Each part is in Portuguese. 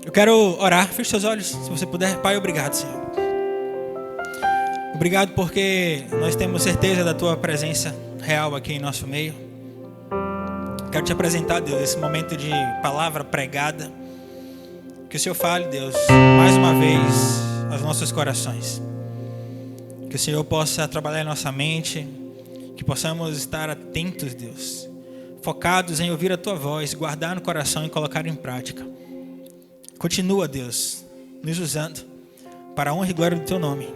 Eu quero orar, feche seus olhos, se você puder. Pai, obrigado, Senhor. Obrigado porque nós temos certeza da Tua presença real aqui em nosso meio. Quero te apresentar, Deus, esse momento de palavra pregada. Que o Senhor fale, Deus, mais uma vez aos nossos corações. Que o Senhor possa trabalhar em nossa mente, que possamos estar atentos, Deus, focados em ouvir a Tua voz, guardar no coração e colocar em prática. Continua, Deus, nos usando para a honra e glória do Teu nome.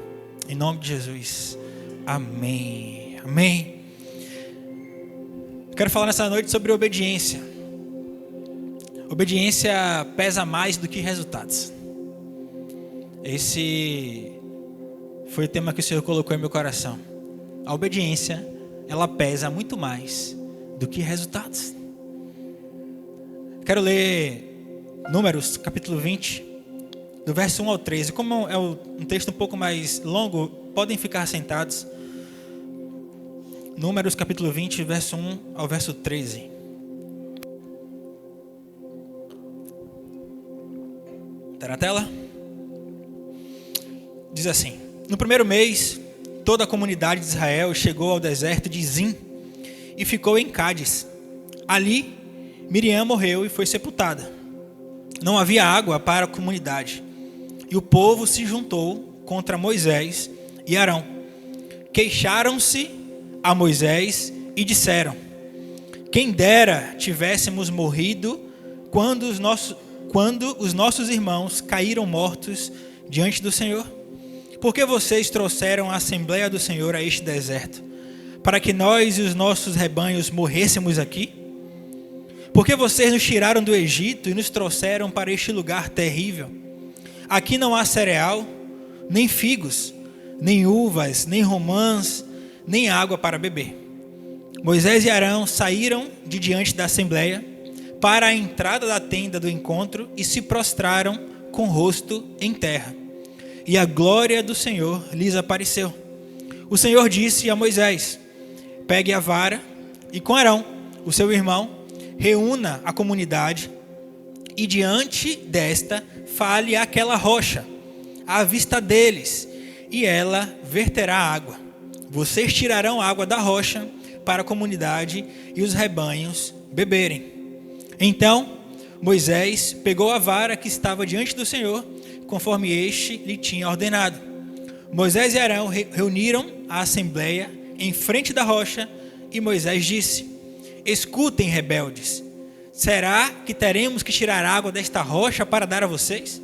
Em nome de Jesus. Amém. Amém. Quero falar nessa noite sobre obediência. Obediência pesa mais do que resultados. Esse foi o tema que o Senhor colocou em meu coração. A obediência, ela pesa muito mais do que resultados. Quero ler Números, capítulo 20, do verso 1 ao 13. Como é um texto um pouco mais longo, podem ficar sentados. Números, capítulo 20, verso 1 ao verso 13. Está na tela? Diz assim: no primeiro mês, toda a comunidade de Israel chegou ao deserto de Zim e ficou em Cádiz. Ali, Miriam morreu e foi sepultada. Não havia água para a comunidade, e o povo se juntou contra Moisés e Arão. Queixaram-se a Moisés e disseram: quem dera tivéssemos morrido quando os nossos irmãos caíram mortos diante do Senhor. Por que vocês trouxeram a Assembleia do Senhor a este deserto, para que nós e os nossos rebanhos morrêssemos aqui? Porque vocês nos tiraram do Egito e nos trouxeram para este lugar terrível. Aqui não há cereal, nem figos, nem uvas, nem romãs, nem água para beber. Moisés e Arão saíram de diante da Assembleia para a entrada da tenda do encontro e se prostraram com o rosto em terra. E a glória do Senhor lhes apareceu. O Senhor disse a Moisés: pegue a vara e com Arão, o seu irmão, reúna a comunidade e diante desta fale àquela rocha, à vista deles, e ela verterá água. Vocês tirarão água da rocha para a comunidade e os rebanhos beberem. Então Moisés pegou a vara que estava diante do Senhor, conforme este lhe tinha ordenado. Moisés e Arão reuniram a assembleia em frente da rocha, e Moisés disse: escutem, rebeldes, será que teremos que tirar água desta rocha para dar a vocês?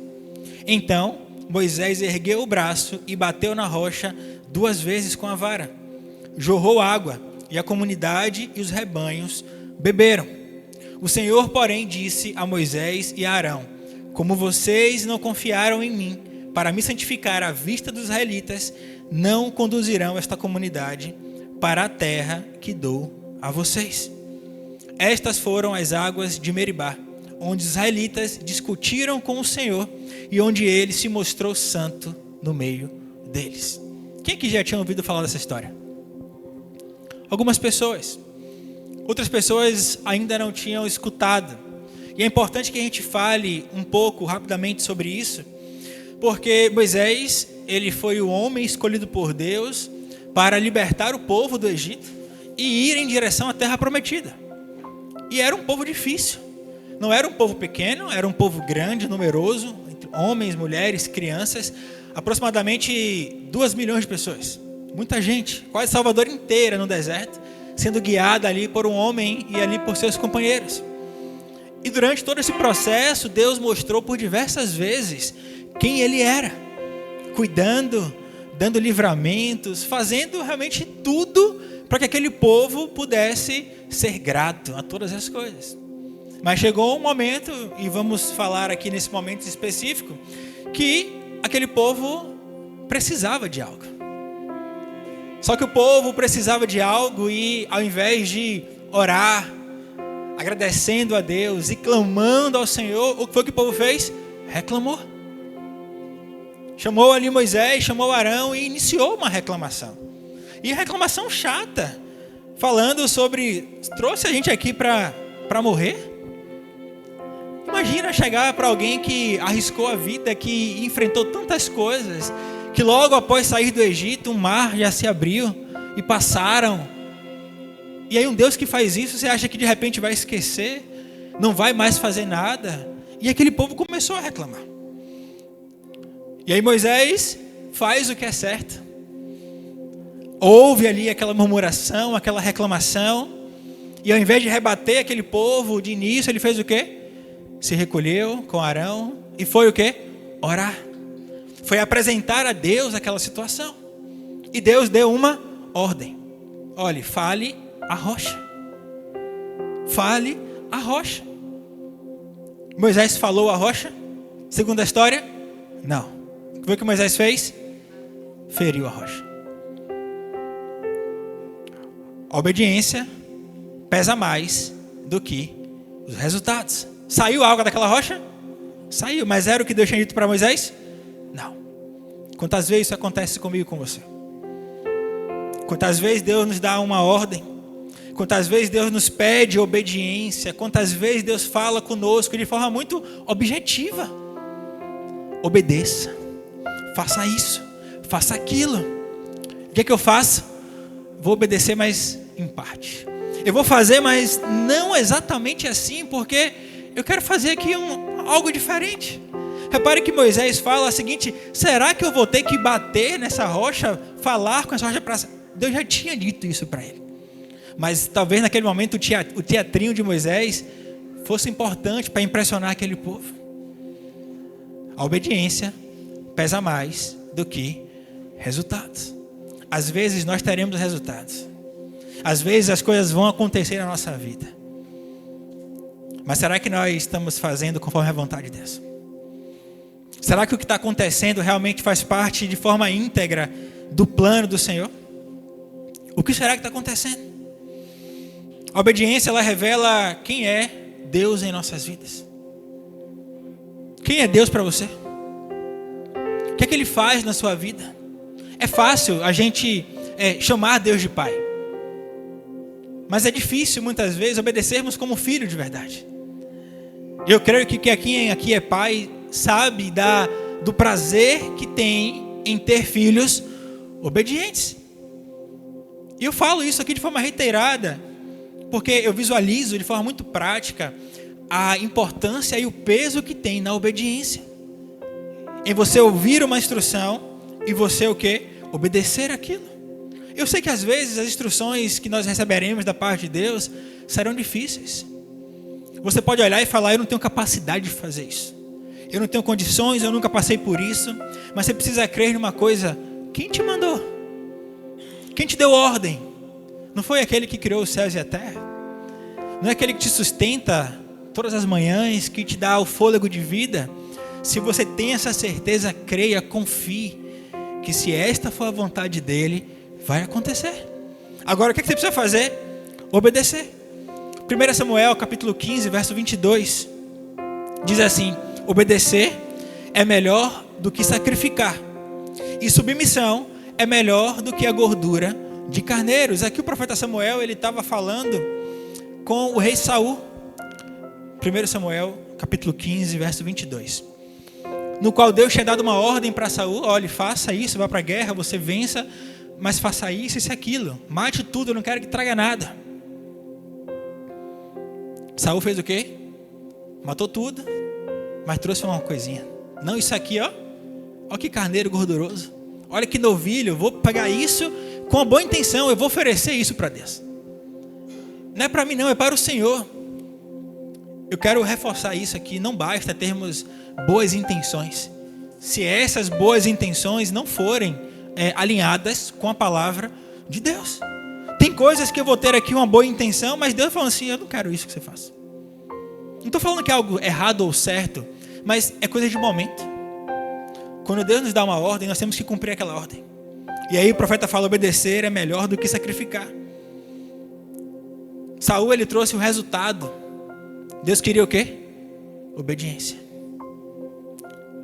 Então Moisés ergueu o braço e bateu na rocha 2 vezes com a vara. Jorrou água, e a comunidade e os rebanhos beberam. O Senhor, porém, disse a Moisés e a Arão: como vocês não confiaram em mim para me santificar à vista dos israelitas, não conduzirão esta comunidade para a terra que dou a vocês. Estas foram as águas de Meribá, onde os israelitas discutiram com o Senhor e onde ele se mostrou santo no meio deles. Quem aqui já tinha ouvido falar dessa história? Algumas pessoas. Outras pessoas ainda não tinham escutado. E é importante que a gente fale um pouco rapidamente sobre isso, porque Moisés, ele foi o homem escolhido por Deus para libertar o povo do Egito e ir em direção à terra prometida. E era um povo difícil. Não era um povo pequeno, era um povo grande, numeroso, entre homens, mulheres, crianças, aproximadamente 2 milhões de pessoas. Muita gente, quase Salvador inteira no deserto, sendo guiada ali por um homem e ali por seus companheiros. E durante todo esse processo, Deus mostrou por diversas vezes quem Ele era, cuidando, dando livramentos, fazendo realmente tudo para que aquele povo pudesse ser grato a todas as coisas. Mas chegou um momento, e vamos falar aqui nesse momento específico, que aquele povo precisava de algo. Só que o povo precisava de algo e, ao invés de orar, agradecendo a Deus e clamando ao Senhor, o que foi que o povo fez? Reclamou. Chamou ali Moisés, chamou Arão e iniciou uma reclamação. E reclamação chata, falando sobre: trouxe a gente aqui para morrer? imagina chegar para alguém que arriscou a vida, que enfrentou tantas coisas, que logo após sair do Egito, um mar já se abriu e passaram. E aí um Deus que faz isso, você acha que de repente vai esquecer, não vai mais fazer nada? E aquele povo começou a reclamar. E aí Moisés faz o que é certo. Houve ali aquela murmuração, aquela reclamação, e ao invés de rebater aquele povo de início, ele fez o quê? Se recolheu com Arão e foi o quê? Orar. Foi apresentar a Deus aquela situação. E Deus deu uma ordem. Olhe, fale a rocha. Fale a rocha. Moisés falou a rocha? Segundo a história? Não. O que Moisés fez? Feriu a rocha. A obediência pesa mais do que os resultados. Saiu a água daquela rocha? Saiu, mas era o que Deus tinha dito para Moisés? Não. Quantas vezes isso acontece comigo e com você? Quantas vezes Deus nos dá uma ordem? Quantas vezes Deus nos pede obediência? Quantas vezes Deus fala conosco de forma muito objetiva? Obedeça. Faça isso. Faça aquilo. O que é que eu faço? Vou obedecer, mas em parte. Eu vou fazer, mas não exatamente assim, porque eu quero fazer aqui algo diferente. Repare que Moisés fala o seguinte: será que eu vou ter que bater nessa rocha, falar com essa rocha para... Deus já tinha dito isso para ele. Mas talvez naquele momento o teatrinho de Moisés fosse importante para impressionar aquele povo. A obediência pesa mais do que resultados. Às vezes nós teremos resultados. Às vezes as coisas vão acontecer na nossa vida. Mas será que nós estamos fazendo conforme a vontade de Deus? Será que o que está acontecendo realmente faz parte de forma íntegra do plano do Senhor? O que será que está acontecendo? A obediência, ela revela quem é Deus em nossas vidas. Quem é Deus para você? O que é que Ele faz na sua vida? É fácil a gente chamar Deus de Pai. Mas é difícil muitas vezes obedecermos como filho de verdade. Eu creio que quem aqui é pai sabe do prazer que tem em ter filhos obedientes. E eu falo isso aqui de forma reiterada, porque eu visualizo de forma muito prática a importância e o peso que tem na obediência. Em você ouvir uma instrução e você o quê? Obedecer aquilo. Eu sei que às vezes as instruções que nós receberemos da parte de Deus serão difíceis. Você pode olhar e falar: eu não tenho capacidade de fazer isso. Eu não tenho condições, eu nunca passei por isso. Mas você precisa crer numa coisa: quem te mandou? Quem te deu ordem? Não foi aquele que criou os céus e a terra? Não é aquele que te sustenta todas as manhãs, que te dá o fôlego de vida? Se você tem essa certeza, creia, confie, que se esta for a vontade dele, vai acontecer. Agora o que você precisa fazer? Obedecer. 1 Samuel capítulo 15, verso 22, diz assim: obedecer é melhor do que sacrificar, e submissão é melhor do que a gordura de carneiros. Aqui o profeta Samuel, ele estava falando com o rei Saul. 1 Samuel capítulo 15, verso 22, no qual Deus tinha dado uma ordem para Saul: olhe, faça isso, vá para a guerra, você vença, mas faça isso e aquilo, mate tudo, eu não quero que traga nada. Saul fez o quê? Matou tudo, mas trouxe uma coisinha. Não, isso aqui, ó que carneiro gorduroso, olha que novilho, eu vou pegar isso com uma boa intenção, eu vou oferecer isso para Deus. Não é para mim não, é para o Senhor. Eu quero reforçar isso aqui: não basta termos boas intenções, se essas boas intenções não forem alinhadas com a palavra de Deus. Tem coisas que eu vou ter aqui uma boa intenção, mas Deus falando assim: eu não quero isso que você faça. Não estou falando que é algo errado ou certo, mas é coisa de momento. Quando Deus nos dá uma ordem, nós temos que cumprir aquela ordem. E aí o profeta fala: obedecer é melhor do que sacrificar. Saul, ele trouxe o resultado. Deus queria o quê? Obediência.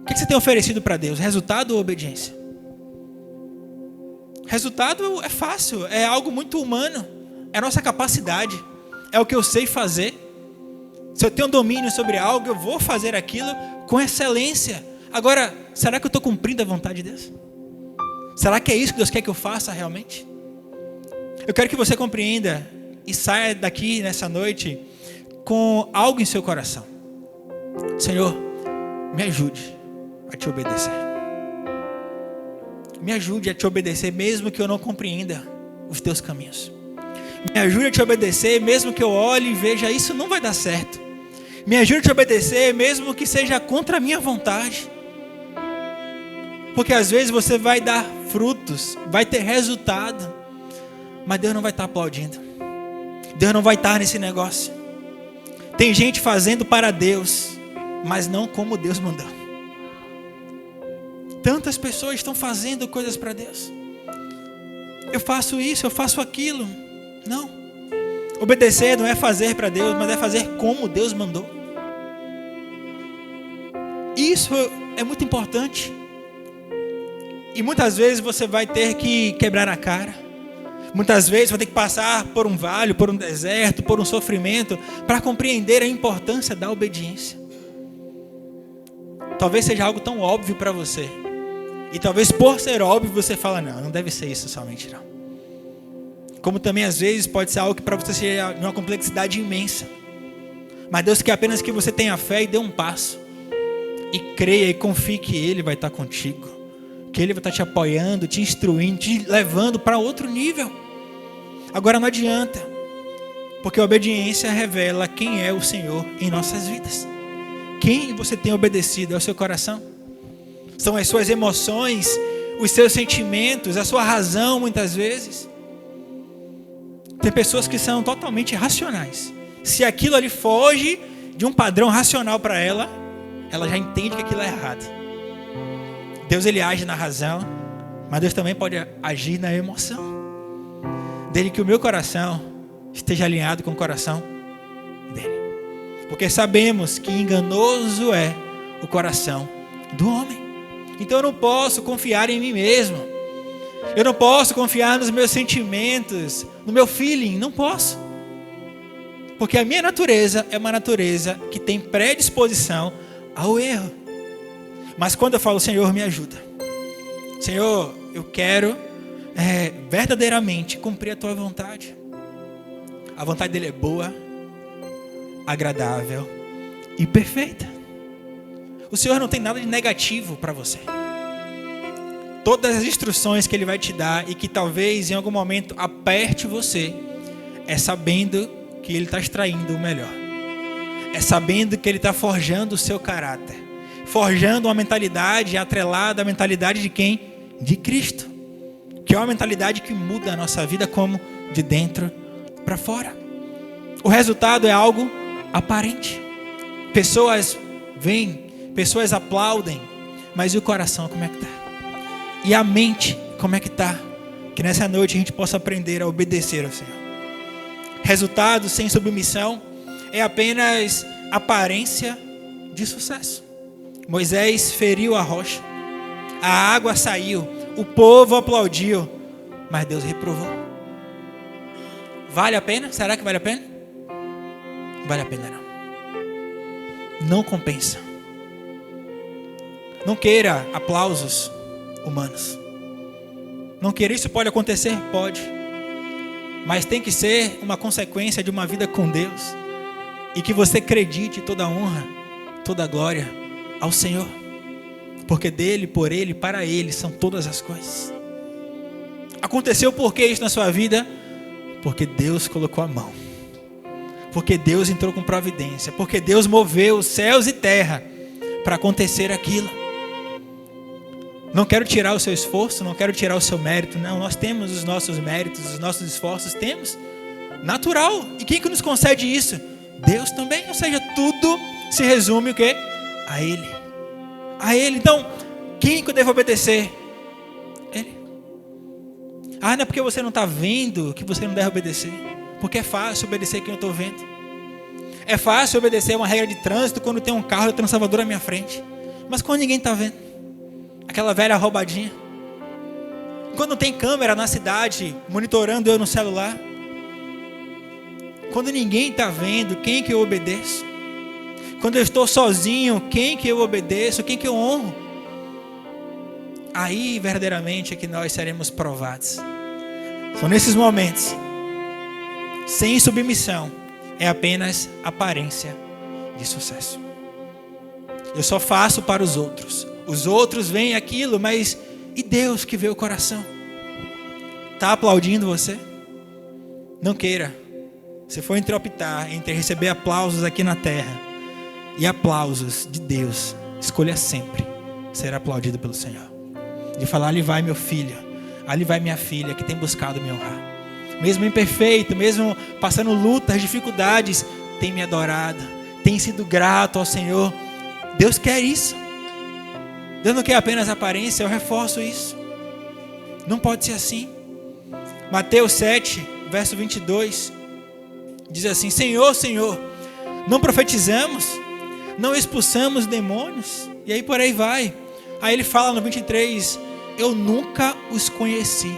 O que você tem oferecido para Deus? Resultado ou obediência? Resultado é fácil, é algo muito humano, é a nossa capacidade, é o que eu sei fazer. Se eu tenho domínio sobre algo, eu vou fazer aquilo com excelência. Agora, será que eu estou cumprindo a vontade de Deus? Será que é isso que Deus quer que eu faça realmente? Eu quero que você compreenda e saia daqui nessa noite com algo em seu coração. Senhor, me ajude a te obedecer. Me ajude a te obedecer mesmo que eu não compreenda os teus caminhos. Me ajude a te obedecer mesmo que eu olhe e veja isso não vai dar certo. Me ajude a te obedecer mesmo que seja contra a minha vontade. Porque às vezes você vai dar frutos, vai ter resultado, mas Deus não vai estar aplaudindo. Deus não vai estar nesse negócio. Tem gente fazendo para Deus, mas não como Deus mandou. Tantas pessoas estão fazendo coisas para Deus. Eu faço isso, eu faço aquilo. Não. Obedecer não é fazer para Deus, mas é fazer como Deus mandou. Isso é muito importante. E muitas vezes você vai ter que quebrar a cara. Muitas vezes vai ter que passar por um vale, por um deserto, por um sofrimento, para compreender a importância da obediência. Talvez seja algo tão óbvio para você. E talvez por ser óbvio você fala, não deve ser isso somente não. Como também às vezes pode ser algo que para você seja de uma complexidade imensa. Mas Deus quer apenas que você tenha fé e dê um passo. E creia e confie que Ele vai estar contigo. Que Ele vai estar te apoiando, te instruindo, te levando para outro nível. Agora não adianta. Porque a obediência revela quem é o Senhor em nossas vidas. Quem você tem obedecido? É o seu coração? São as suas emoções, os seus sentimentos, a sua razão muitas vezes. Tem pessoas que são totalmente irracionais. Se aquilo ali foge de um padrão racional para ela, ela já entende que aquilo é errado. Deus ele age na razão, mas Deus também pode agir na emoção. Desde que o meu coração esteja alinhado com o coração dele. Porque sabemos que enganoso é o coração do homem. Então eu não posso confiar em mim mesmo. Eu não posso confiar nos meus sentimentos, no meu feeling, não posso. Porque a minha natureza é uma natureza que tem predisposição ao erro. Mas quando eu falo, Senhor, me ajuda. Senhor, eu quero verdadeiramente cumprir a tua vontade. A vontade dele é boa, agradável e perfeita. O Senhor não tem nada de negativo para você. Todas as instruções que Ele vai te dar e que talvez em algum momento aperte você, é sabendo que Ele está extraindo o melhor. É sabendo que Ele está forjando o seu caráter. Forjando uma mentalidade atrelada à mentalidade de quem? De Cristo. Que é uma mentalidade que muda a nossa vida como de dentro para fora. O resultado é algo aparente. Pessoas vêm, pessoas aplaudem, mas e o coração como é que está? E a mente como é que está? Que nessa noite a gente possa aprender a obedecer ao Senhor. Resultado sem submissão é apenas aparência de sucesso. Moisés feriu a rocha, a água saiu, o povo aplaudiu, mas Deus reprovou. Vale a pena? Será que vale a pena? Não vale a pena não. Não compensa. Não queira aplausos humanos. Não queira, isso pode acontecer? Pode. Mas tem que ser uma consequência de uma vida com Deus. E que você acredite toda a honra, toda a glória ao Senhor. Porque dele, por ele, para ele são todas as coisas. Aconteceu por que isso na sua vida? Porque Deus colocou a mão. Porque Deus entrou com providência. Porque Deus moveu os céus e terra para acontecer aquilo. Não quero tirar o seu esforço, não quero tirar o seu mérito. Não, nós temos os nossos méritos, os nossos esforços, temos. Natural. E quem que nos concede isso? Deus também. Ou seja, tudo se resume o quê? A Ele. A Ele. Então, quem que eu devo obedecer? Ele. Não é porque você não está vendo que você não deve obedecer. Porque é fácil obedecer quem eu estou vendo. É fácil obedecer uma regra de trânsito quando tem um carro de Salvador à minha frente. Mas quando ninguém está vendo. Aquela velha roubadinha. Quando tem câmera na cidade monitorando eu no celular. Quando ninguém está vendo, quem que eu obedeço? Quando eu estou sozinho, quem que eu obedeço? Quem que eu honro? Aí verdadeiramente é que nós seremos provados. São nesses momentos. Sem submissão é apenas aparência de sucesso. Eu só faço para os outros. Os outros veem aquilo, mas e Deus que vê o coração? Está aplaudindo você? Não queira. Se for optar entre receber aplausos aqui na terra e aplausos de Deus, escolha sempre ser aplaudido pelo Senhor. De falar, ali vai meu filho, ali vai minha filha que tem buscado me honrar. Mesmo imperfeito, mesmo passando lutas, dificuldades, tem me adorado, tem sido grato ao Senhor. Deus quer isso. Deus não quer apenas aparência, eu reforço isso. Não pode ser assim. Mateus 7, verso 22, diz assim: Senhor, Senhor, não profetizamos? Não expulsamos demônios? E aí por aí vai. Aí ele fala no 23, eu nunca os conheci,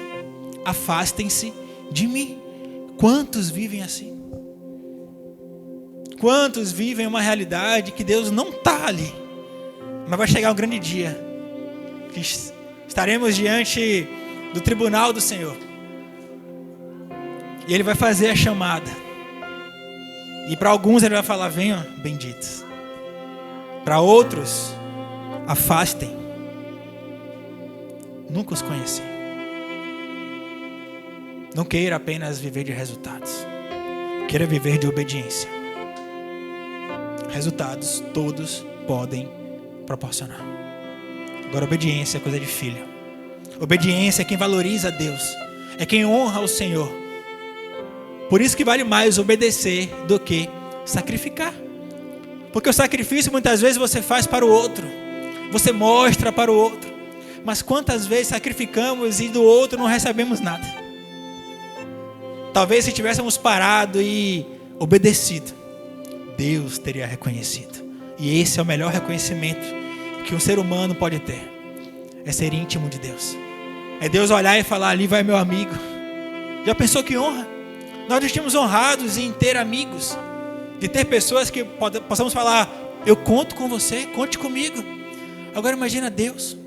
afastem-se de mim. Quantos vivem assim? Quantos vivem uma realidade que Deus não está ali? Mas vai chegar um grande dia que estaremos diante do tribunal do Senhor. E Ele vai fazer a chamada. E para alguns Ele vai falar, venham benditos. Para outros, afastem. Nunca os conheci. Não queira apenas viver de resultados. Queira viver de obediência. Resultados todos podem proporcionar. Agora, obediência é coisa de filho. Obediência é quem valoriza a Deus. É quem honra o Senhor. Por isso que vale mais obedecer do que sacrificar. Porque o sacrifício muitas vezes você faz para o outro. Você mostra para o outro. Mas quantas vezes sacrificamos e do outro não recebemos nada? Talvez se tivéssemos parado e obedecido, Deus teria reconhecido. E esse é o melhor reconhecimento que um ser humano pode ter. É ser íntimo de Deus. É Deus olhar e falar, ali vai meu amigo. Já pensou que honra? Nós estamos honrados em ter amigos. De ter pessoas que possamos falar, eu conto com você, conte comigo. Agora imagina Deus.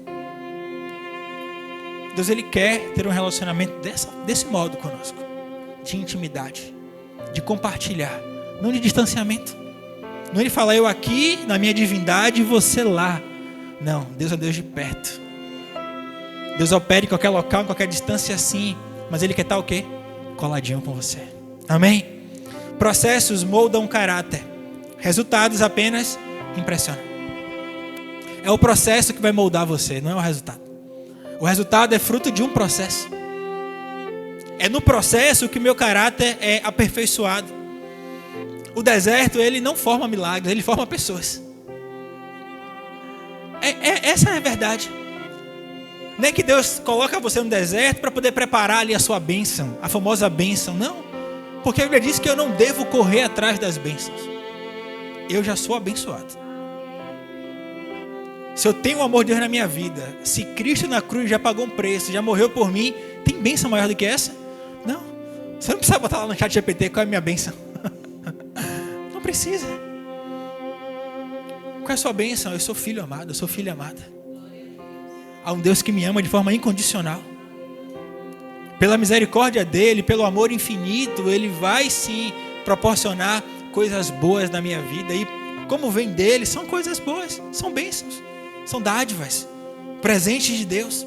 Deus, Ele quer ter um relacionamento desse modo conosco. De intimidade, de compartilhar, não de distanciamento. Não Ele fala, eu aqui na minha divindade e você lá. Não, Deus é Deus de perto. Deus opera em qualquer local, em qualquer distância sim. Mas Ele quer estar o quê? Coladinho com você. Amém? Processos moldam caráter. Resultados apenas impressionam. É o processo que vai moldar você, não é o resultado. O resultado é fruto de um processo. É no processo que o meu caráter é aperfeiçoado. O deserto, ele não forma milagres, ele forma pessoas. Essa é a verdade. Não é que Deus coloca você no deserto para poder preparar ali a sua bênção, a famosa bênção, não. Porque a Bíblia diz que eu não devo correr atrás das bênçãos. Eu já sou abençoado. Se eu tenho o amor de Deus na minha vida, se Cristo na cruz já pagou um preço, já morreu por mim, tem bênção maior do que essa? Não. Você não precisa botar lá no chat GPT qual é a minha bênção. Não precisa. Qual é a sua bênção? Eu sou filho amado, eu sou filha amada. Há um Deus que me ama de forma incondicional. Pela misericórdia dEle, pelo amor infinito, Ele vai sim proporcionar coisas boas na minha vida. E como vem dEle, são coisas boas, são bênçãos, são dádivas, presentes de Deus.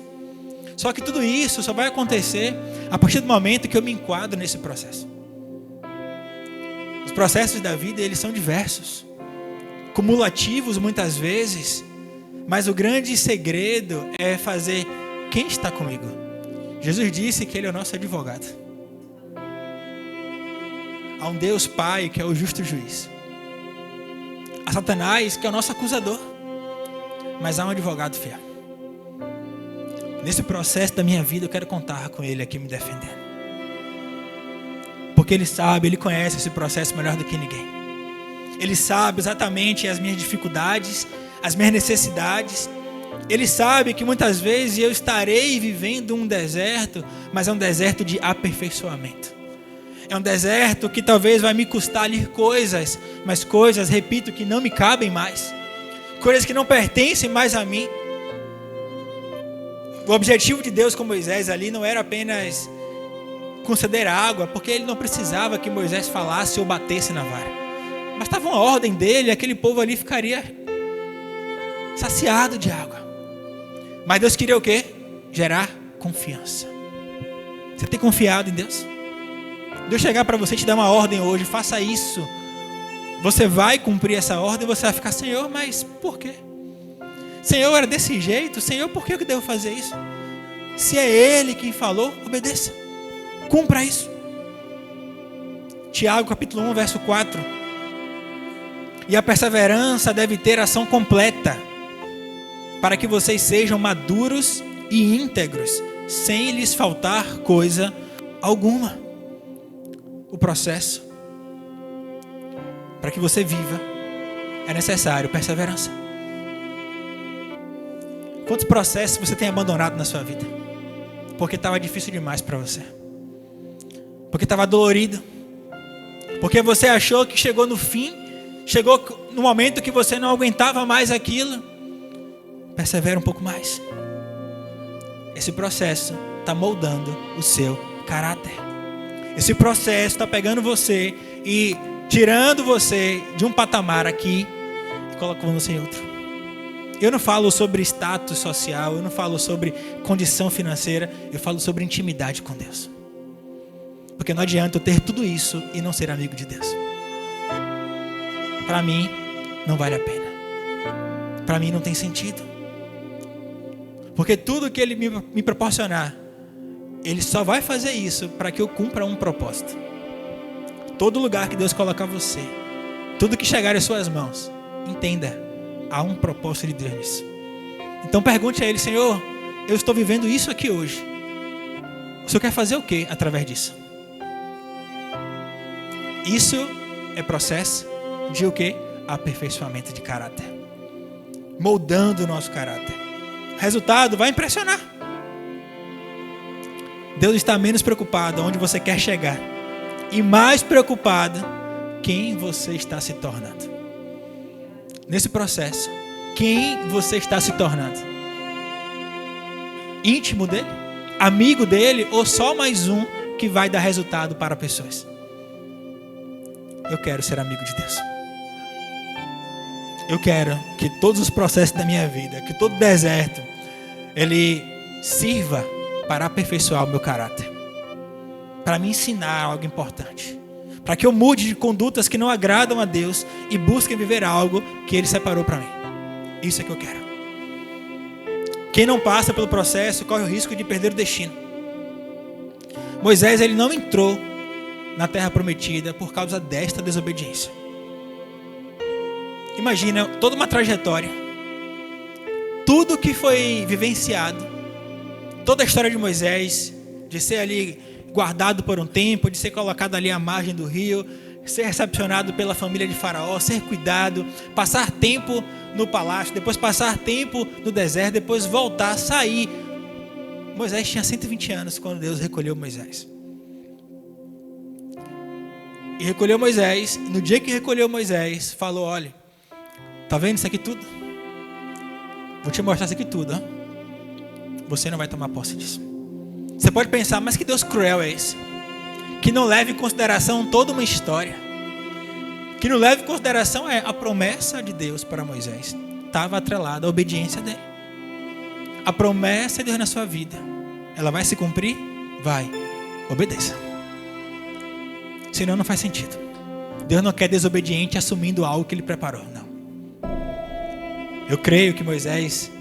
Só que tudo isso só vai acontecer a partir do momento que eu me enquadro nesse processo. Os processos da vida, eles são diversos, cumulativos muitas vezes, mas o grande segredo é fazer quem está comigo. Jesus disse que Ele é o nosso advogado. Há um Deus Pai que é o justo juiz. Há Satanás que é o nosso acusador. Mas há um advogado fiel. Nesse processo da minha vida eu quero contar com Ele aqui me defendendo. Porque Ele sabe, Ele conhece esse processo melhor do que ninguém. Ele sabe exatamente as minhas dificuldades, as minhas necessidades. Ele sabe que muitas vezes eu estarei vivendo um deserto, mas é um deserto de aperfeiçoamento. É um deserto que talvez vai me custar ali coisas, mas coisas, repito, que não me cabem mais. Coisas que não pertencem mais a mim. O objetivo de Deus com Moisés ali não era apenas conceder água, porque ele não precisava que Moisés falasse ou batesse na vara. Bastava uma ordem dele, aquele povo ali ficaria saciado de água. Mas Deus queria o quê? Gerar confiança. Você tem confiado em Deus? Deus chegar para você e te dar uma ordem hoje, faça isso. Você vai cumprir essa ordem e você vai ficar, Senhor, mas por quê? Senhor, era desse jeito? Senhor, por que eu devo fazer isso? Se é Ele quem falou, obedeça. Cumpra isso. Tiago capítulo 1, verso 4. E a perseverança deve ter ação completa, para que vocês sejam maduros e íntegros, sem lhes faltar coisa alguma. O processo, para que você viva, é necessário perseverança. Quantos processos você tem abandonado na sua vida? Porque estava difícil demais para você. Porque estava dolorido. Porque você achou que chegou no fim. Chegou no momento que você não aguentava mais aquilo. Persevera um pouco mais. Esse processo está moldando o seu caráter. Esse processo está pegando você e tirando você de um patamar aqui e colocando você em outro. Eu não falo sobre status social, eu não falo sobre condição financeira, eu falo sobre intimidade com Deus. Porque não adianta eu ter tudo isso e não ser amigo de Deus. Para mim, não vale a pena. Para mim não tem sentido. Porque tudo que Ele me proporcionar, Ele só vai fazer isso para que eu cumpra um propósito. Todo lugar que Deus colocar você, tudo que chegar às suas mãos, entenda, há um propósito de Deus nisso. Então pergunte a Ele, Senhor, eu estou vivendo isso aqui hoje. O Senhor quer fazer o que através disso? Isso é processo de o que? Aperfeiçoamento de caráter. Moldando o nosso caráter. O resultado vai impressionar. Deus está menos preocupado onde você quer chegar e mais preocupado quem você está se tornando. Nesse processo, quem você está se tornando? Íntimo dele? Amigo dele? Ou só mais um que vai dar resultado para pessoas? Eu quero ser amigo de Deus. Eu quero que todos os processos da minha vida, que todo deserto, ele sirva para aperfeiçoar o meu caráter. Para me ensinar algo importante. Para que eu mude de condutas que não agradam a Deus e busque viver algo que Ele separou para mim. Isso é que eu quero. Quem não passa pelo processo corre o risco de perder o destino. Moisés, ele não entrou na terra prometida por causa desta desobediência. Imagina toda uma trajetória. Tudo que foi vivenciado. Toda a história de Moisés, de ser ali guardado por um tempo, de ser colocado ali à margem do rio, ser recepcionado pela família de Faraó, ser cuidado, passar tempo no palácio, depois passar tempo no deserto, depois voltar, sair. Moisés tinha 120 anos quando Deus recolheu Moisés. E recolheu Moisés, no dia que recolheu Moisés, falou, olha, tá vendo isso aqui tudo? Vou te mostrar isso aqui tudo, ó. Você não vai tomar posse disso. Você pode pensar, mas que Deus cruel é esse? Que não leva em consideração toda uma história. Que não leva em consideração a promessa de Deus para Moisés. Estava atrelada à obediência dele. A promessa de Deus na sua vida, ela vai se cumprir? Vai. Obedeça. Senão não faz sentido. Deus não quer desobediente assumindo algo que Ele preparou. Não. Eu creio que Moisés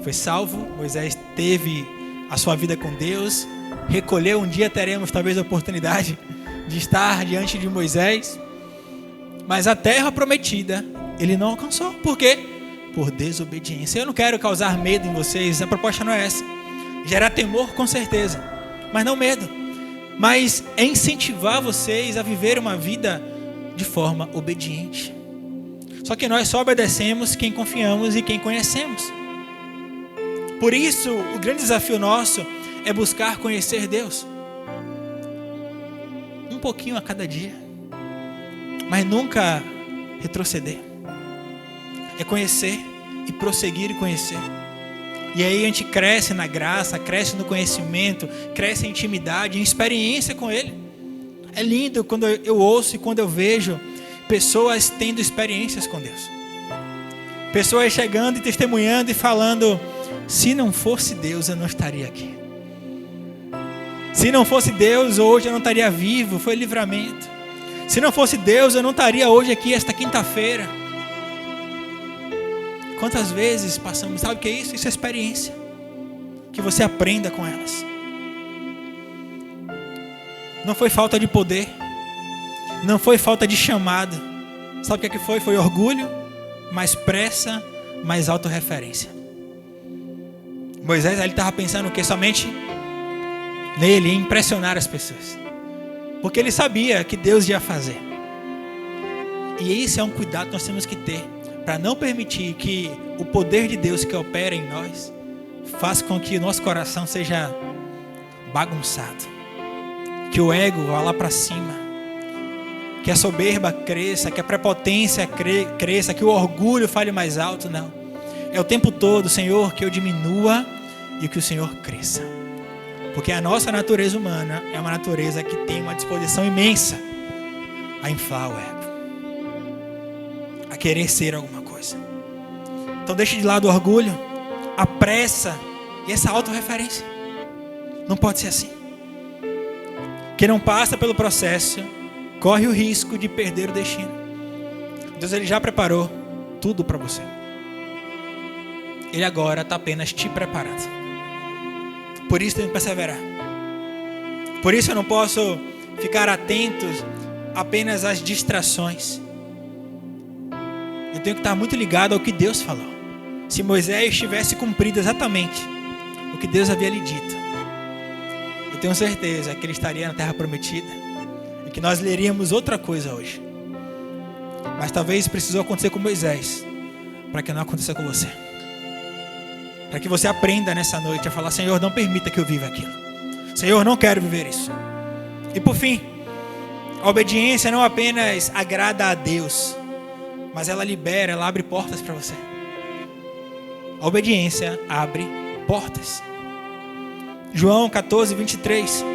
foi salvo. Moisés teve a sua vida com Deus, recolheu. Um dia teremos talvez a oportunidade de estar diante de Moisés, mas a terra prometida ele não alcançou. Por quê? Por desobediência. Eu não quero causar medo em vocês, a proposta não é essa. Gerar temor com certeza, mas não medo. Mas é incentivar vocês a viver uma vida de forma obediente. Só que nós só obedecemos quem confiamos e quem conhecemos. Por isso, o grande desafio nosso é buscar conhecer Deus. Um pouquinho a cada dia, mas nunca retroceder. É conhecer e prosseguir e conhecer. E aí a gente cresce na graça, cresce no conhecimento, cresce em intimidade, em experiência com Ele. É lindo quando eu ouço e quando eu vejo pessoas tendo experiências com Deus. Pessoas chegando e testemunhando e falando: se não fosse Deus, eu não estaria aqui. Se não fosse Deus, hoje eu não estaria vivo, foi livramento. Se não fosse Deus, eu não estaria hoje aqui, esta quinta-feira. Quantas vezes passamos, sabe o que é isso? Isso é experiência. Que você aprenda com elas. Não foi falta de poder, não foi falta de chamado. Sabe o que foi? Foi orgulho, mais pressa, mais autorreferência. Moisés, ele estava pensando que somente nele, em impressionar as pessoas, porque ele sabia que Deus ia fazer. E esse é um cuidado que nós temos que ter, para não permitir que o poder de Deus que opera em nós faça com que o nosso coração seja bagunçado, que o ego vá lá para cima, que a soberba cresça, que a prepotência cresça, que o orgulho fale mais alto. Não, é o tempo todo: Senhor, que eu diminua e que o Senhor cresça. Porque a nossa natureza humana é uma natureza que tem uma disposição imensa a inflar o ego, a querer ser alguma coisa. Então deixe de lado o orgulho, a pressa e essa autorreferência. Não pode ser assim. Quem não passa pelo processo corre o risco de perder o destino. Deus, ele já preparou tudo para você. Ele agora está apenas te preparando. Por isso tem que perseverar. Por isso eu não posso ficar atento apenas às distrações. Eu tenho que estar muito ligado ao que Deus falou. Se Moisés tivesse cumprido exatamente o que Deus havia lhe dito, eu tenho certeza que ele estaria na terra prometida e que nós leríamos outra coisa hoje. Mas talvez precisou acontecer com Moisés para que não aconteça com você. Para que você aprenda nessa noite a falar: Senhor, não permita que eu viva aquilo. Senhor, não quero viver isso. E por fim, a obediência não apenas agrada a Deus, mas ela libera, ela abre portas para você. A obediência abre portas. João 14, 23.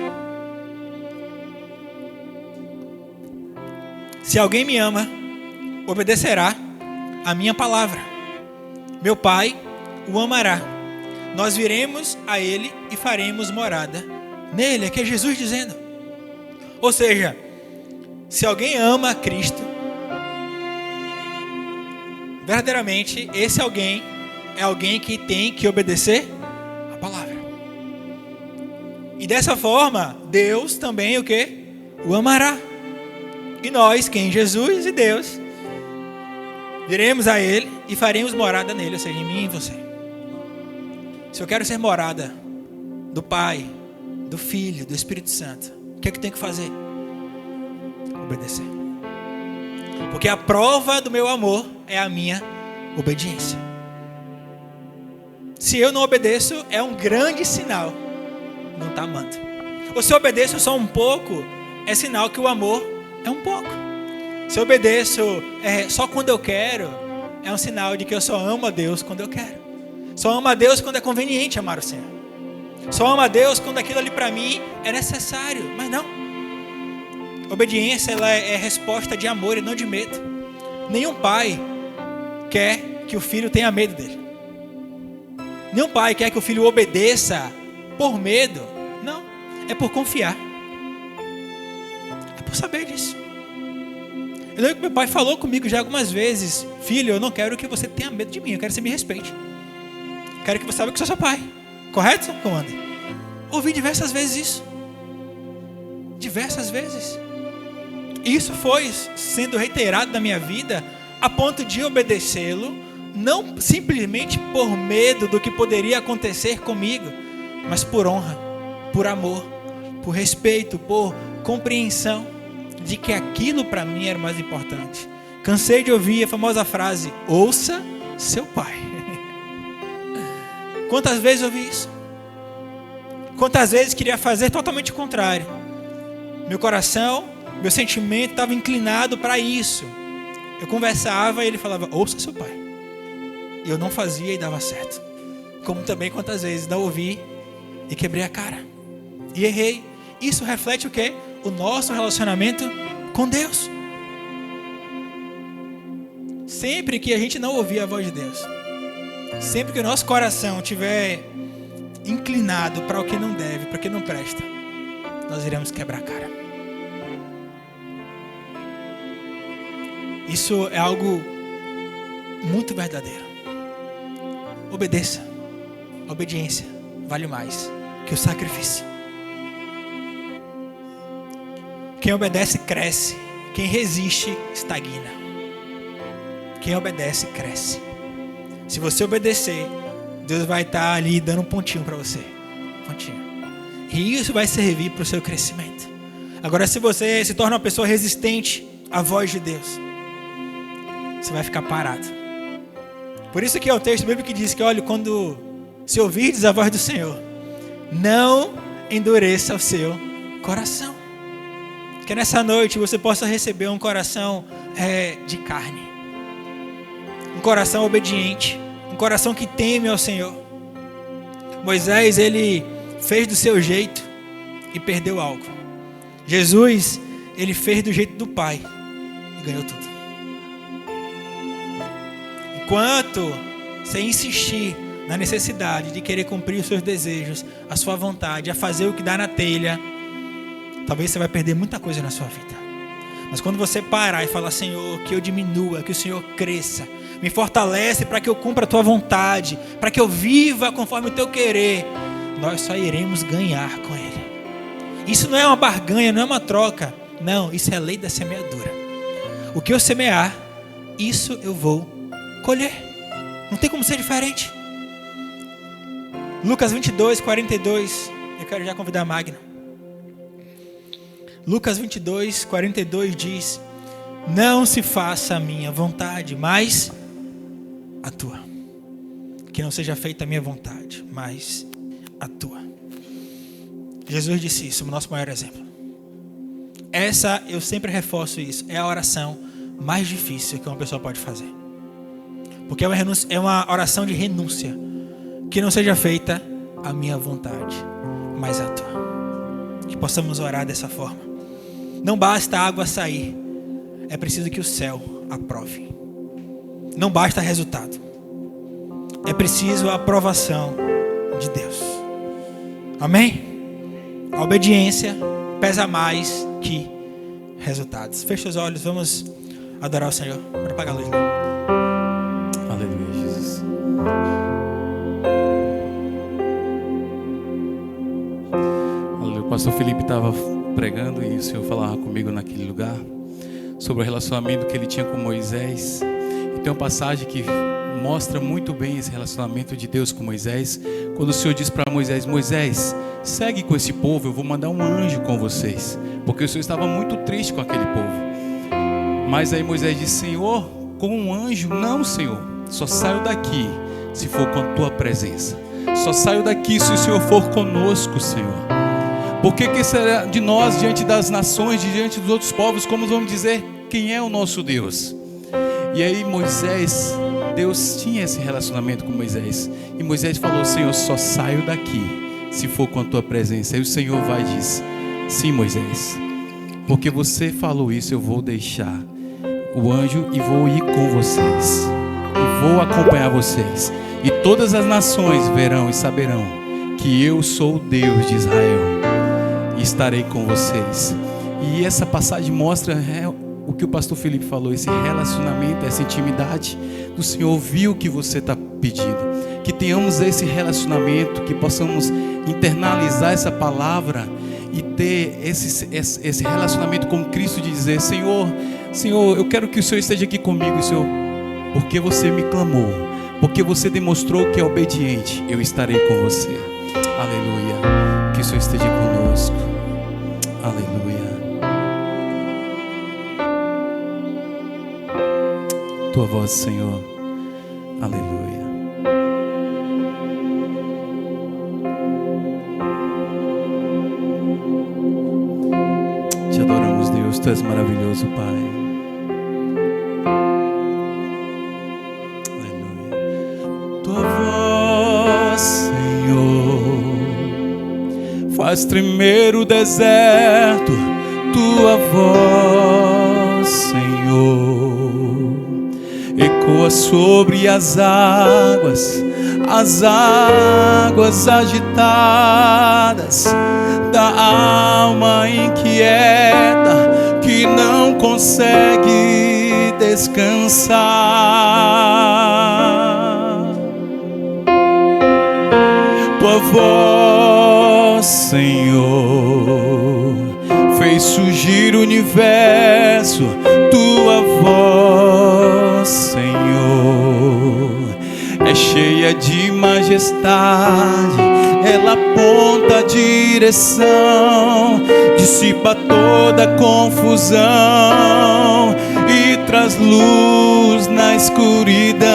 Se alguém me ama, obedecerá a minha palavra. Meu Pai o amará. Nós viremos a Ele e faremos morada nele. Aqui é Jesus dizendo. Ou seja, se alguém ama a Cristo, verdadeiramente esse alguém é alguém que tem que obedecer a palavra. E dessa forma, Deus também o quê? O amará. E nós, quem? Jesus e Deus, viremos a Ele e faremos morada nele, ou seja, em mim e em você. Se eu quero ser morada do Pai, do Filho, do Espírito Santo, o que é que eu tenho que fazer? Obedecer. Porque a prova do meu amor é a minha obediência. Se eu não obedeço, é um grande sinal. Não está amando. Ou se eu obedeço só um pouco, é sinal que o amor é um pouco. Se eu obedeço só quando eu quero, é um sinal de que eu só amo a Deus quando eu quero. Só amo a Deus quando é conveniente amar o Senhor. Só amo a Deus quando aquilo ali para mim é necessário. Mas não. Obediência, ela é resposta de amor e não de medo. Nenhum pai quer que o filho tenha medo dele. Nenhum pai quer que o filho obedeça por medo. Não, é por confiar. É por saber disso. Eu lembro que meu pai falou comigo já algumas vezes: filho, eu não quero que você tenha medo de mim, eu quero que você me respeite. Quero que você saiba que eu sou seu pai. Correto, comando? Ouvi diversas vezes isso. Diversas vezes. Isso foi sendo reiterado na minha vida a ponto de obedecê-lo, não simplesmente por medo do que poderia acontecer comigo, mas por honra, por amor, por respeito, por compreensão de que aquilo para mim era mais importante. Cansei de ouvir a famosa frase: ouça seu pai. Quantas vezes eu ouvi isso? Quantas vezes queria fazer totalmente o contrário? Meu coração Meu sentimento estava inclinado para isso. Eu conversava e ele falava, ouça seu pai. E eu não fazia e dava certo. Como também quantas vezes não ouvi e quebrei a cara. E errei. Isso reflete o quê? O nosso relacionamento com Deus. Sempre que a gente não ouvir a voz de Deus, sempre que o nosso coração estiver inclinado para o que não deve, para o que não presta, nós iremos quebrar a cara. Isso é algo muito verdadeiro. Obedeça. A obediência vale mais que o sacrifício. Quem obedece cresce. Quem resiste estagna. Quem obedece cresce. Se você obedecer, Deus vai estar ali dando um pontinho para você. Pontinho. E isso vai servir para o seu crescimento. Agora, se você se torna uma pessoa resistente à voz de Deus, você vai ficar parado. Por isso que é o texto bíblico que diz que, olha, quando se ouvirdes a voz do Senhor, não endureça o seu coração. Que nessa noite você possa receber um coração de carne. Um coração obediente. Um coração que teme ao Senhor. Moisés, ele fez do seu jeito e perdeu algo. Jesus, ele fez do jeito do Pai e ganhou tudo. Enquanto você insistir na necessidade de querer cumprir os seus desejos, a sua vontade, a fazer o que dá na telha, talvez você vai perder muita coisa na sua vida. Mas quando você parar e falar, Senhor, que eu diminua, que o Senhor cresça, me fortalece para que eu cumpra a tua vontade, para que eu viva conforme o teu querer, nós só iremos ganhar com Ele. Isso não é uma barganha, não é uma troca. Não, isso é a lei da semeadura. O que eu semear, isso eu vou colher. Não tem como ser diferente. Lucas 22, 42. Eu quero já convidar a Magna. Lucas 22, 42 diz: não se faça a minha vontade, mas a tua. Que não seja feita a minha vontade, mas a tua. Jesus disse isso, o nosso maior exemplo. Essa, eu sempre reforço isso, é a oração mais difícil que uma pessoa pode fazer. Porque é uma oração de renúncia. Que não seja feita a minha vontade, mas a tua. Que possamos orar dessa forma. Não basta a água sair, é preciso que o céu aprove. Não basta resultado, é preciso a aprovação de Deus. Amém? A obediência pesa mais que resultados. Feche os olhos, vamos adorar o Senhor. Para apagar a luz. Aleluia, Jesus. Aleluia. O pastor Felipe estava pregando e o Senhor falava comigo naquele lugar sobre o relacionamento que ele tinha com Moisés. E tem uma passagem que mostra muito bem esse relacionamento de Deus com Moisés, quando o Senhor diz para Moisés: Moisés, segue com esse povo, eu vou mandar um anjo com vocês, porque o Senhor estava muito triste com aquele povo. Mas aí Moisés disse: Senhor, com um anjo? Não, Senhor, só saio daqui se for com a tua presença, só saio daqui se o Senhor for conosco, Senhor. Porque que será de nós diante das nações, diante dos outros povos, como vamos dizer quem é o nosso Deus? E aí Moisés, Deus tinha esse relacionamento com Moisés, e Moisés falou: Senhor, só saio daqui se for com a tua presença. E o Senhor vai e diz: sim, Moisés, porque você falou isso, eu vou deixar o anjo e vou ir com vocês, e vou acompanhar vocês, e todas as nações verão e saberão que eu sou o Deus de Israel, e estarei com vocês. E essa passagem mostra o que o pastor Felipe falou, esse relacionamento, essa intimidade do Senhor, ouvir o que você está pedindo. Que tenhamos esse relacionamento, que possamos internalizar essa palavra e ter esse relacionamento com Cristo, de dizer: Senhor, eu quero que o Senhor esteja aqui comigo, Senhor, porque você me clamou, porque você demonstrou que é obediente, eu estarei com você. Aleluia. Que o Senhor esteja conosco. Aleluia. Tua voz, Senhor. Aleluia. Te adoramos, Deus. Tu és maravilhoso, Pai. Aleluia. Tua voz, Senhor, faz tremer o deserto. Tua voz, Senhor, ecoa sobre as águas agitadas da alma inquieta que não consegue descansar. Tua voz, Senhor, fez surgir o universo. Tua voz, Senhor, é cheia de majestade. Ela aponta a direção, dissipa toda a confusão e traz luz na escuridão.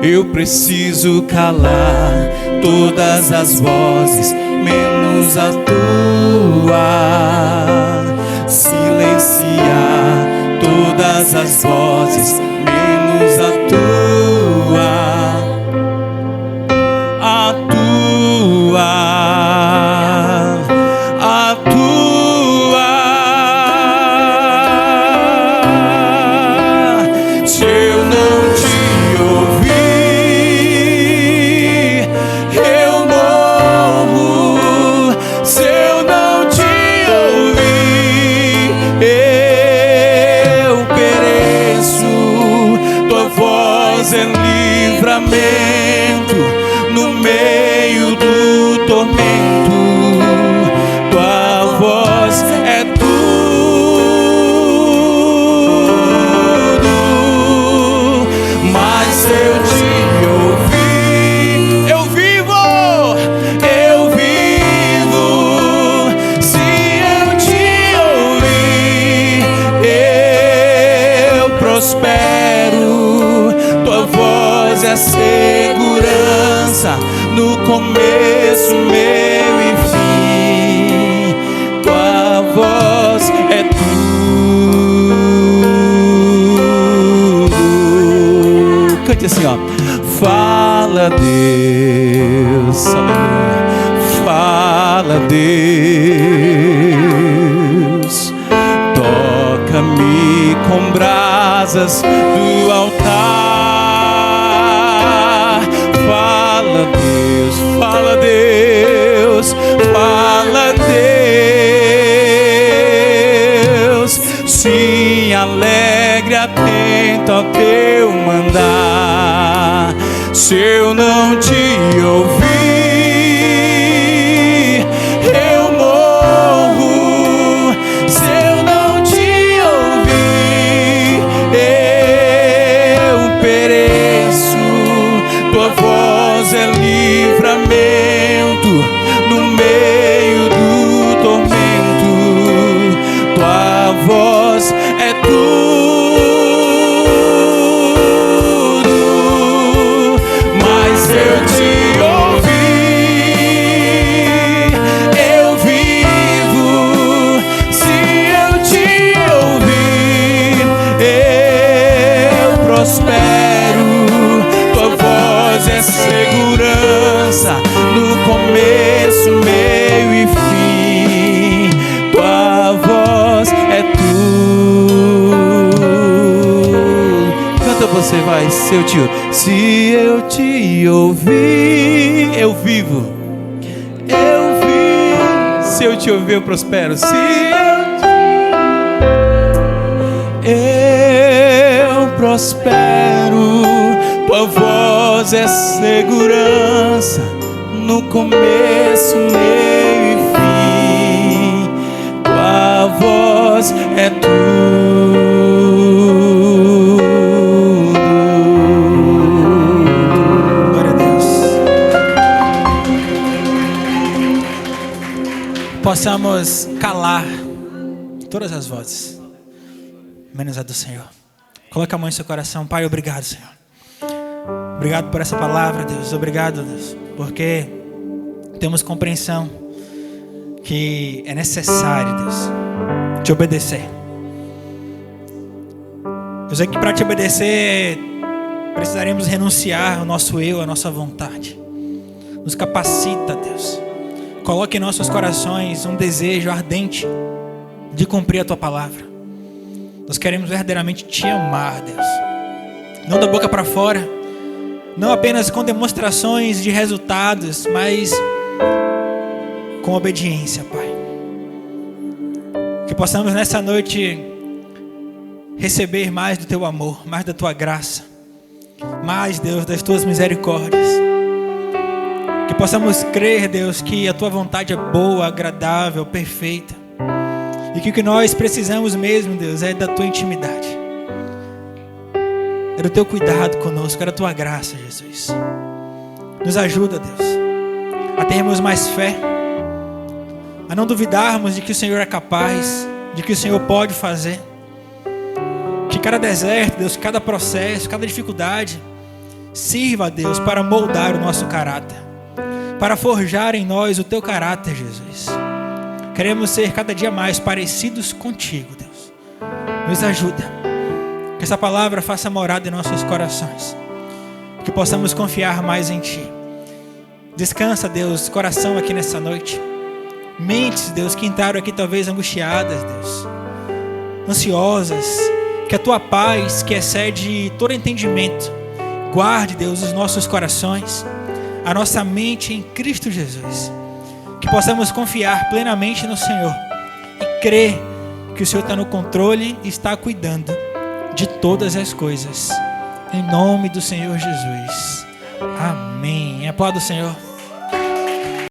Eu preciso calar todas as vozes, menos a tua. Silenciar todas as vozes, menos a tua. A tua. A tua. Se eu não te ouvir, eu morro. Se eu não te ouvir, eu pereço. Tua voz é livramento no meio do tormento. Tua voz é tudo. Mas se eu te ouvir, eu vivo, eu vivo. Se eu te ouvir, eu prospero. Tua voz é segurança no começo, meio e fim. Tua voz é tudo. Cante assim, ó. Fala, Deus, aleluia. Fala, Deus, toca-me com brasas do altar. Fala, Deus, fala, Deus, fala, Deus. Sim, alegre, atento ao teu mandar. Se eu não te ouvir, eu morro. Se eu não te ouvir, eu pereço. Tua voz é livramento no meio do tormento. Tua voz é tudo. Mas eu te ouvir, eu vivo. Se eu te ouvir, eu prospero. Tua voz é segurança no começo, meio e fim. Tua voz é tudo. Canta você, vai, se eu te ouvir. Se eu te ouvir, eu vivo. Eu vivo. Se eu te ouvir, eu prospero. Se eu prospero. Tua voz é segurança no começo, meio e fim. Tua voz é tudo. Glória a Deus. Possamos calar todas as vozes, menos a do Senhor. Coloque a mão em seu coração. Pai, obrigado, Senhor. Obrigado por essa palavra, Deus. Obrigado, Deus, porque temos compreensão que é necessário, Deus, te obedecer. Eu sei que para te obedecer precisaremos renunciar ao nosso eu, à nossa vontade. Nos capacita, Deus. Coloque em nossos corações um desejo ardente de cumprir a Tua palavra. Nós queremos verdadeiramente Te amar, Deus. Não da boca para fora, não apenas com demonstrações de resultados, mas com obediência, Pai. Que possamos nessa noite receber mais do Teu amor, mais da Tua graça, mais, Deus, das Tuas misericórdias. Que possamos crer, Deus, que a Tua vontade é boa, agradável, perfeita. E que o que nós precisamos mesmo, Deus, é da Tua intimidade. É do Teu cuidado conosco, é da Tua graça, Jesus. Nos ajuda, Deus, a termos mais fé, a não duvidarmos de que o Senhor é capaz, de que o Senhor pode fazer. Que cada deserto, Deus, cada processo, cada dificuldade sirva, Deus, para moldar o nosso caráter, para forjar em nós o Teu caráter, Jesus. Queremos ser cada dia mais parecidos contigo, Deus. Nos ajuda. Que essa palavra faça morada em nossos corações. Que possamos confiar mais em Ti. Descansa, Deus, coração aqui nessa noite. Mentes, Deus, que entraram aqui talvez angustiadas, Deus, ansiosas. Que a Tua paz, que excede todo entendimento, guarde, Deus, os nossos corações, a nossa mente em Cristo Jesus. Que possamos confiar plenamente no Senhor e crer que o Senhor está no controle e está cuidando de todas as coisas. Em nome do Senhor Jesus. Amém. Aplauda o Senhor.